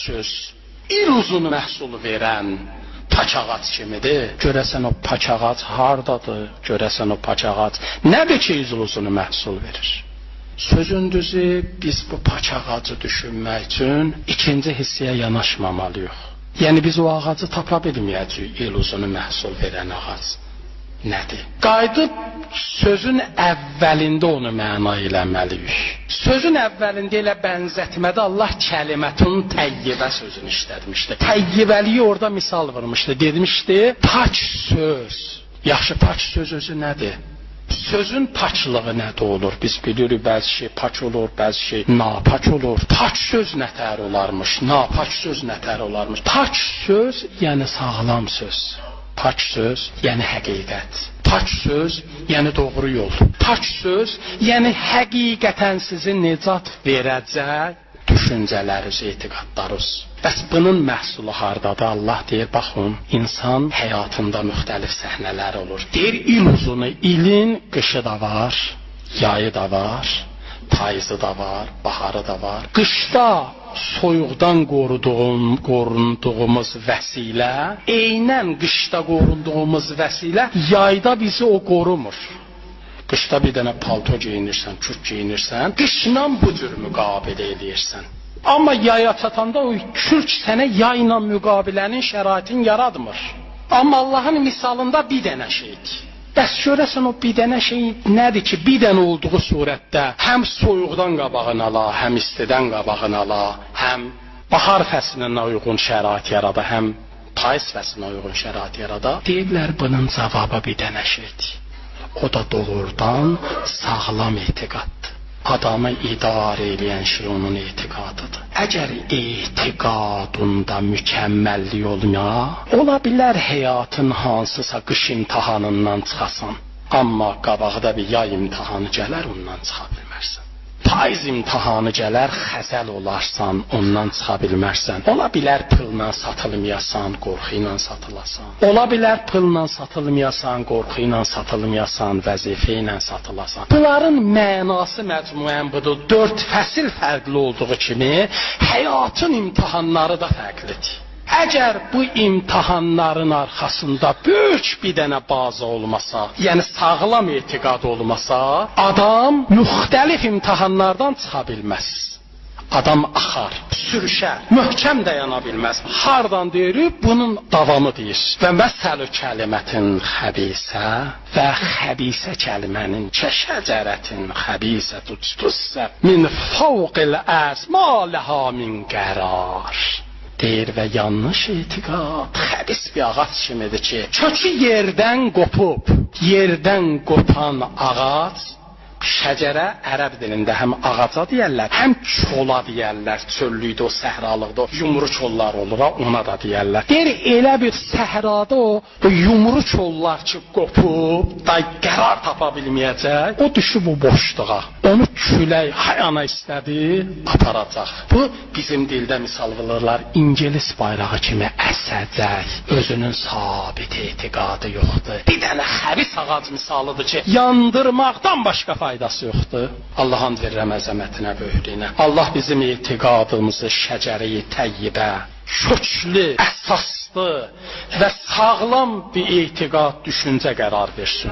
söz il uzunu məhsul verən paç ağac kimidir. Görəsən o paç ağac hardadır? Görəsən o paç ağac nədir ki il uzunu məhsul verir? Sözün düzü biz bu paç ağacı düşünmək üçün ikinci hissəyə yanaşmamalıyıq. Yəni biz o ağacı tapa bilməyəcəyik, il uzunu məhsul verən ağac nədir? Qayıdıb sözün əvvəlində onu məna eləməliyik. Sözün əvvəlində elə bənzətmədə Allah kəlimətun təyyibə sözünü işlətmişdi. Təyyibəliyi orada misal vurmuşdu. Demişdi, paç söz. Yaxşı, paç söz özü nədir? Sözün paçlığı nədə olur? Biz bilirik, bəzi şey paç olur, bəzi şey napaç olur. Paç söz nətər olarmış, napaç söz nətər olarmış. Paç söz, yəni sağlam söz. Paç söz, yəni həqiqət. Paç söz, yəni doğru yol. Paç söz, yəni həqiqətən sizin nicat verəcək düşüncələriniz, etiqadlarınız. Bəs bunun məhsulu hardadır? Allah deyir, baxın, insan həyatında müxtəlif səhnələr olur. Deyir, il uzunu, ilin qışı da var, yayı da var, payızı da var, baharı da var. Qışda soyuqdan qorunduğumuz vəsilə, eynən qışda qorunduğumuz vəsilə, yayda bizi o qorumur. Qışda bir dənə palto geyinirsən, kürk geyinirsən, qışla bu cür müqabilə edirsən. Amma yaya çatanda o kürk sənə yayla müqabilənin şəraitin yaratmır. Amma Allahın misalında bir dənə şeydir. Bəs görəsən o bir dənə şey nədir ki, bir dənə olduğu surətdə həm soyuqdan qabağını ala, həm istidən qabağını ala, həm bahar fəslinə uyğun şərait yarada, həm payız fəslinə uyğun şərait yarada? Deyirlər, bunun cavabı bir dənə şeydir. O da doğrudan sağlam etiqaddır. Adamı idarə edən şey onun etiqadıdır. Əgər etiqadında mükəmməllik olmaya, ola bilər həyatın hansısa qış imtahanından çıxasan, amma qabaqda bir yay imtahanı gələr, ondan çıxa bilmərsən. Payız imtahanı gələr, xəzəl olarsan, ondan çıxa bilmərsən. Ola bilər pılla satılmayasan, qorxu ilə satılasan. Ola bilər pılla satılmayasan, qorxu ilə satılmayasan, vəzifə ilə satılasan. Bunların mənası məcmuən budur. 4 fəsil fərqli olduğu kimi, həyatın imtahanları da fərqlidir. Əgər bu imtahanların arxasında böyük bir dənə bazı olmasa, yəni sağlam etiqad olmasa, adam müxtəlif imtahanlardan çıxa bilməz. Adam axar, sürüşər, möhkəm dayana bilməz. Hardan deyir? Bunun davamı deyir. Və məsəlü kəlimətin xəbisə və xəbisə kəlmənin şəcərətin xəbisə tutussə min fawqil əsmaləha min qərar. Deyir və yanlış etiqad xəbis bir ağac kimidir ki, kökü yerdən qopub, yerdən qopan ağac, şəcərə ərəb dilində həm ağaca deyərlər, həm kola deyərlər, çöllükdə o səhralıqda o yumru kollar olur, ona da deyərlər. Deyir, elə bir səhrada o yumru kollar ki, qopub, da qərar tapa bilməyəcək, o düşüb o boşluğa, onu külək hayana istədi, aparacaq. Bu, bizim dildə misal vururlar, İngilis bayrağı kimi əsəcək, özünün sabit etiqadı yoxdur. Bir dənə xəbis ağac misalıdır ki, yandırmaqdan başqa faydası yoxdur. Allah and verirəm əzəmətinə, böyüklüyünə. Allah bizim etiqadımızı şəcəri təyyibə, köklü, əsaslı və sağlam bir etiqad, düşüncə qərar versin.